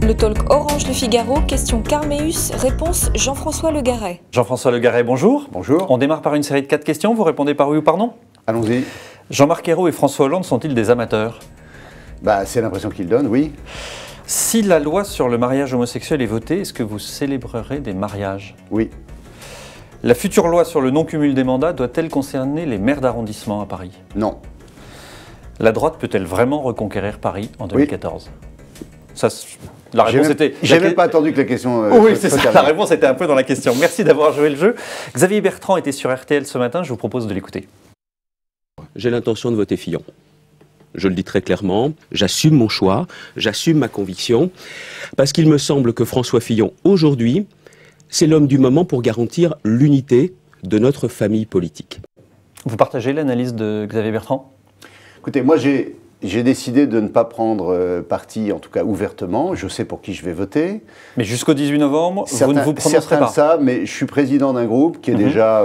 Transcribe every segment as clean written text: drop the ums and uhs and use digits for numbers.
Le talk Orange Le Figaro, question Carmeus, réponse Jean-François Le Garret. Jean-François Le Garret, bonjour. Bonjour. On démarre par une série de 4 questions, vous répondez par oui ou par non? Allons-y. Jean-Marc Ayrault et François Hollande sont-ils des amateurs? C'est l'impression qu'ils donnent, oui. Si la loi sur le mariage homosexuel est votée, est-ce que vous célébrerez des mariages? Oui. La future loi sur le non-cumul des mandats doit-elle concerner les maires d'arrondissement à Paris? Non. La droite peut-elle vraiment reconquérir Paris en 2014? Ça, la J'ai réponse même, était... j'ai même pas attendu que la question... oui, c'est ça, la réponse était un peu dans la question. Merci d'avoir joué le jeu. Xavier Bertrand était sur RTL ce matin, je vous propose de l'écouter. J'ai l'intention de voter Fillon. Je le dis très clairement, j'assume mon choix, j'assume ma conviction, parce qu'il me semble que François Fillon, aujourd'hui, c'est l'homme du moment pour garantir l'unité de notre famille politique. Vous partagez l'analyse de Xavier Bertrand? Écoutez, moi j'ai décidé de ne pas prendre parti, en tout cas ouvertement. Je sais pour qui je vais voter. Mais jusqu'au 18 novembre, vous ne vous prononcerez pas? Ça, mais je suis président d'un groupe qui est déjà...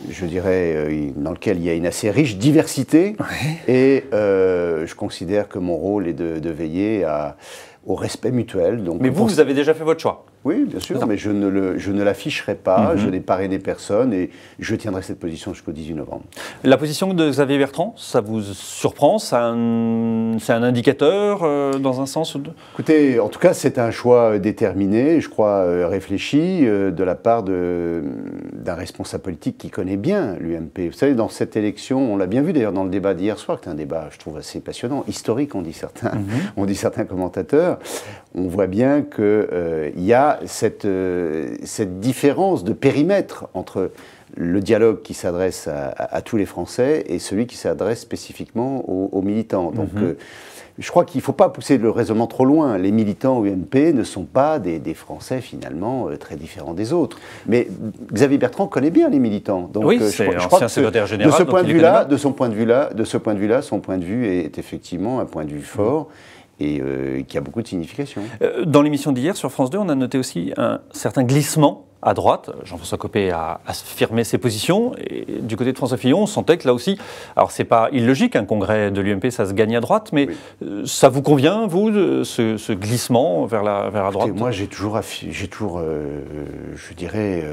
je dirais, dans lequel il y a une assez riche diversité. Ouais. Et je considère que mon rôle est de veiller au respect mutuel. Donc, mais vous avez déjà fait votre choix? Oui, bien sûr, mais je ne l'afficherai pas, je n'ai parrainé personne et je tiendrai cette position jusqu'au 18 novembre. La position de Xavier Bertrand, ça vous surprend? C'est un indicateur dans un sens ou... Écoutez, en tout cas, c'est un choix déterminé, je crois réfléchi, de la part d'un responsable politique qui connaît bien l'UMP. Vous savez, dans cette élection, on l'a bien vu d'ailleurs dans le débat d'hier soir, qui est un débat, je trouve, assez passionnant, historique, on dit certains commentateurs. On voit bien qu'il y a cette différence de périmètre entre le dialogue qui s'adresse à tous les Français et celui qui s'adresse spécifiquement aux militants. Donc, je crois qu'il ne faut pas pousser le raisonnement trop loin. Les militants UMP ne sont pas des Français, finalement, très différents des autres. Mais Xavier Bertrand connaît bien les militants. Donc, oui, c'est ancien secrétaire général. De ce point de vue-là, son point de vue est effectivement un point de vue fort. Et qui a beaucoup de signification. Dans l'émission d'hier sur France 2, on a noté aussi un certain glissement à droite. Jean-François Copé a affirmé ses positions. Et du côté de François Fillon, on sentait que là aussi, alors c'est pas illogique, un congrès de l'UMP, ça se gagne à droite, mais oui. Ça vous convient, vous, ce glissement vers la droite? Écoutez, moi, j'ai toujours je dirais,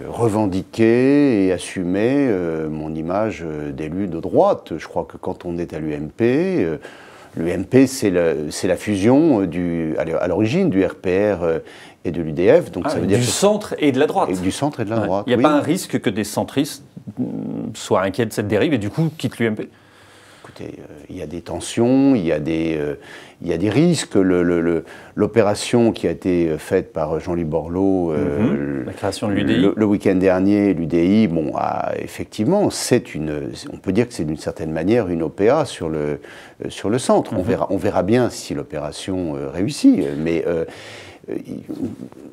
revendiqué et assumé mon image d'élu de droite. Je crois que quand on est à l'UMP... L'UMP, c'est la fusion à l'origine du RPR et de l'UDF. Donc ça veut dire du centre et de la droite. Et du centre et de la droite. Il n'y a pas un risque que des centristes soient inquiets de cette dérive et du coup quittent l'UMP? Écoutez, il y a des tensions, il y a des risques. L'opération qui a été faite par Jean-Louis Borloo, la création de l'UDI, le week-end dernier, l'UDI, effectivement, on peut dire que c'est d'une certaine manière une OPA sur le centre. On verra bien si l'opération réussit. Mais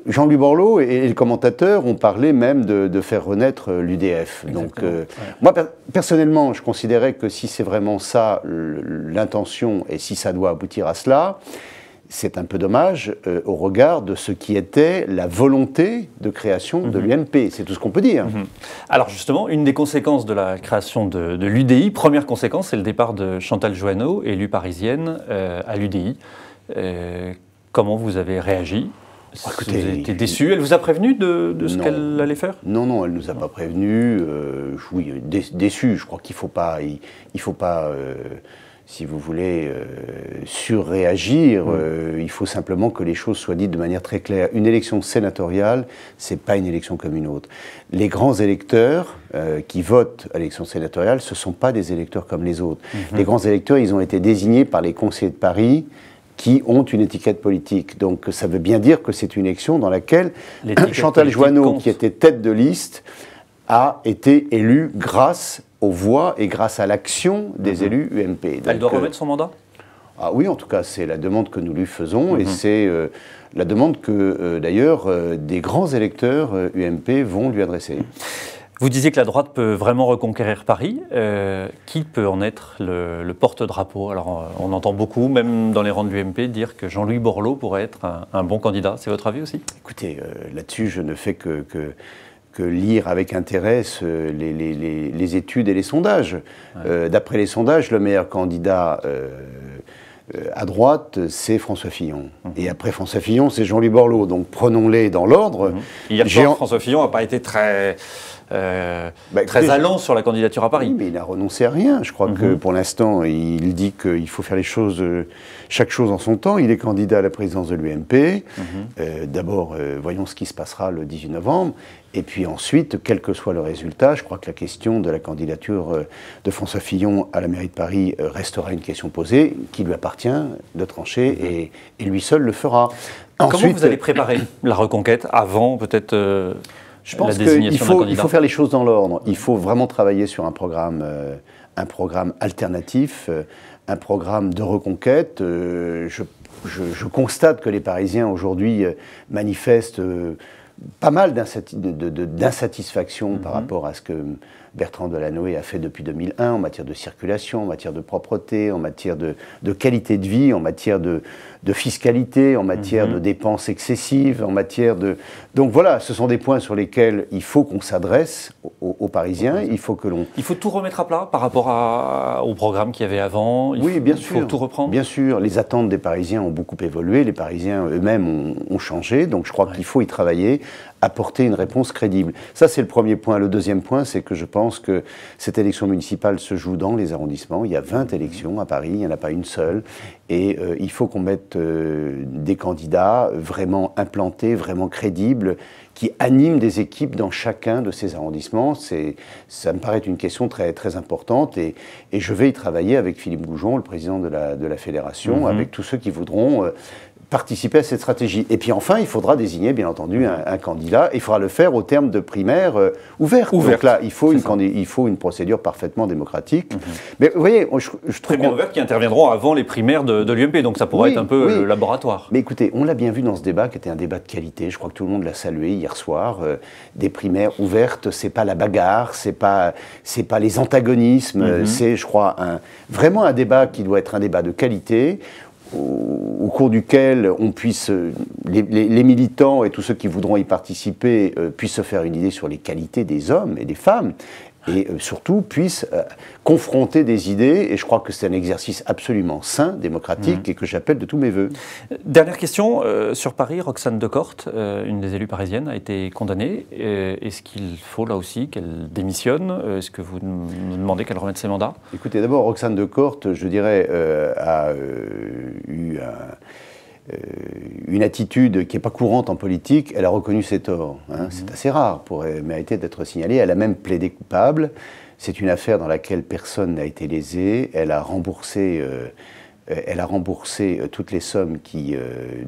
Jean-Louis Borloo et les commentateurs ont parlé même de faire renaître l'UDF. Donc, moi, personnellement, je considérais que si c'est vraiment ça l'intention et si ça doit aboutir à cela, c'est un peu dommage au regard de ce qui était la volonté de création de l'UMP. C'est tout ce qu'on peut dire. Alors justement, une des conséquences de la création de l'UDI, première conséquence, c'est le départ de Chantal Jouanneau, élue parisienne, à l'UDI. Comment vous avez réagi? Écoutez, vous avez été déçu? Elle vous a prévenu de ce qu'elle allait faire? Non, elle ne nous a pas prévenu. Oui, déçu. Je crois qu'il ne faut pas si vous voulez, surréagir. Il faut simplement que les choses soient dites de manière très claire. Une élection sénatoriale, c'est pas une élection comme une autre. Les grands électeurs qui votent à l'élection sénatoriale, ce ne sont pas des électeurs comme les autres. Les grands électeurs, ils ont été désignés par les conseillers de Paris qui ont une étiquette politique. Donc ça veut bien dire que c'est une élection dans laquelle Chantal Jouanneau, qui était tête de liste, a été élue grâce aux voix et grâce à l'action des élus UMP. Donc, elle doit remettre son mandat? Ah oui, en tout cas, c'est la demande que nous lui faisons et c'est la demande que, d'ailleurs, des grands électeurs UMP vont lui adresser. Vous disiez que la droite peut vraiment reconquérir Paris. Qui peut en être le porte-drapeau? Alors, on entend beaucoup, même dans les rangs de l'UMP, dire que Jean-Louis Borloo pourrait être un bon candidat. C'est votre avis aussi? Écoutez, là-dessus, je ne fais que lire avec intérêt les études et les sondages. Ouais. D'après les sondages, le meilleur candidat À droite, c'est François Fillon. Et après François Fillon, c'est Jean-Louis Borloo. Donc prenons-les dans l'ordre. Hier soir, François Fillon n'a pas été très allant sur la candidature à Paris. Oui, mais il n'a renoncé à rien. Je crois que pour l'instant, il dit qu'il faut faire les choses, chaque chose en son temps. Il est candidat à la présidence de l'UMP. D'abord, voyons ce qui se passera le 18 novembre. Et puis ensuite, quel que soit le résultat, je crois que la question de la candidature de François Fillon à la mairie de Paris restera une question posée, qui lui appartient de trancher, et lui seul le fera. Ensuite, comment vous allez préparer la reconquête avant peut-être je pense qu'il faut faire les choses dans l'ordre. Il faut vraiment travailler sur un programme alternatif, un programme de reconquête. Je constate que les Parisiens aujourd'hui manifestent pas mal d'insatisfaction par rapport à ce que Bertrand Delanoë a fait depuis 2001 en matière de circulation, en matière de propreté, en matière de qualité de vie, en matière de fiscalité, en matière de dépenses excessives, en matière de... Donc voilà, ce sont des points sur lesquels il faut qu'on s'adresse aux Parisiens. Il faut que l'on... Il faut tout remettre à plat par rapport au programme qu'il y avait avant. Oui, bien sûr. Il faut tout reprendre. Bien sûr. Les attentes des Parisiens ont beaucoup évolué. Les Parisiens eux-mêmes ont changé. Donc je crois qu'il faut y travailler, apporter une réponse crédible. Ça, c'est le premier point. Le deuxième point, c'est que je pense que cette élection municipale se joue dans les arrondissements. Il y a 20 élections à Paris, il n'y en a pas une seule. Et il faut qu'on mette des candidats vraiment implantés, vraiment crédibles, qui animent des équipes dans chacun de ces arrondissements. Ça me paraît une question très, très importante. Et je vais y travailler avec Philippe Goujon, le président de la fédération, avec tous ceux qui voudront participer à cette stratégie. Et puis enfin, il faudra désigner, bien entendu, un candidat. Il faudra le faire au terme de primaires ouvertes. Donc là, il faut une procédure parfaitement démocratique. Mais vous voyez, je trouve... Primaires ouvertes qui interviendront avant les primaires de l'UMP, donc ça pourrait être un peu le laboratoire. Mais écoutez, on l'a bien vu dans ce débat, qui était un débat de qualité. Je crois que tout le monde l'a salué hier soir. Des primaires ouvertes, c'est pas la bagarre, c'est pas les antagonismes, c'est, je crois, vraiment un débat qui doit être un débat de qualité, au cours duquel on puisse, les militants et tous ceux qui voudront y participer puissent se faire une idée sur les qualités des hommes et des femmes, et surtout puissent confronter des idées, et je crois que c'est un exercice absolument sain, démocratique, et que j'appelle de tous mes voeux. Dernière question, sur Paris, Roxane Decoorte, une des élues parisiennes, a été condamnée. Est-ce qu'il faut là aussi qu'elle démissionne? Est-ce que vous nous demandez qu'elle remette ses mandats? Écoutez, d'abord, Roxane Decoorte, je dirais, a eu une attitude qui n'est pas courante en politique. Elle a reconnu ses torts. C'est assez rare pour mériter d'être signalée. Elle a même plaidé coupable. C'est une affaire dans laquelle personne n'a été lésé. Elle a remboursé toutes les sommes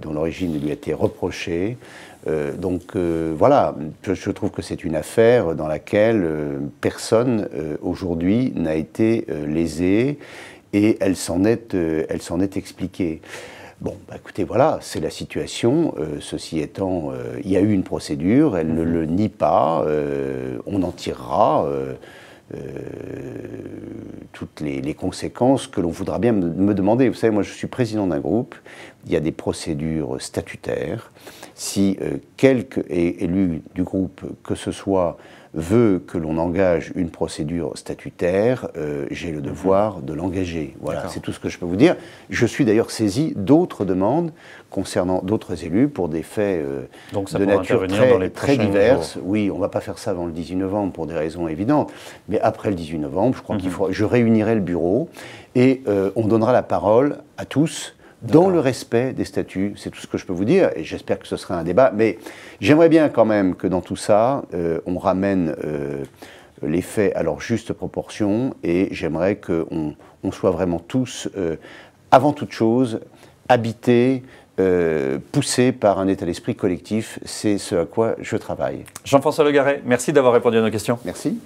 dont l'origine lui a été reprochée. Voilà, je trouve que c'est une affaire dans laquelle personne aujourd'hui n'a été lésé, et elle s'en est expliquée. Bon, écoutez, voilà, c'est la situation. Ceci étant, il y a eu une procédure, elle ne le nie pas, on en tirera toutes les conséquences que l'on voudra bien me demander. Vous savez, moi je suis président d'un groupe, il y a des procédures statutaires. Si quelque élu du groupe que ce soit veut que l'on engage une procédure statutaire, j'ai le devoir de l'engager. Voilà, c'est tout ce que je peux vous dire. Je suis d'ailleurs saisi d'autres demandes concernant d'autres élus pour des faits de nature très diverses. Jours. Oui, on ne va pas faire ça avant le 18 novembre pour des raisons évidentes, mais après le 18 novembre, je crois je réunirai le bureau et on donnera la parole à tous, dans le respect des statuts. C'est tout ce que je peux vous dire, et j'espère que ce sera un débat. Mais j'aimerais bien quand même que dans tout ça, on ramène les faits à leur juste proportion, et j'aimerais qu'on soit vraiment tous, avant toute chose, habités, poussés par un état d'esprit collectif. C'est ce à quoi je travaille. Jean-François Le Garret, merci d'avoir répondu à nos questions. Merci.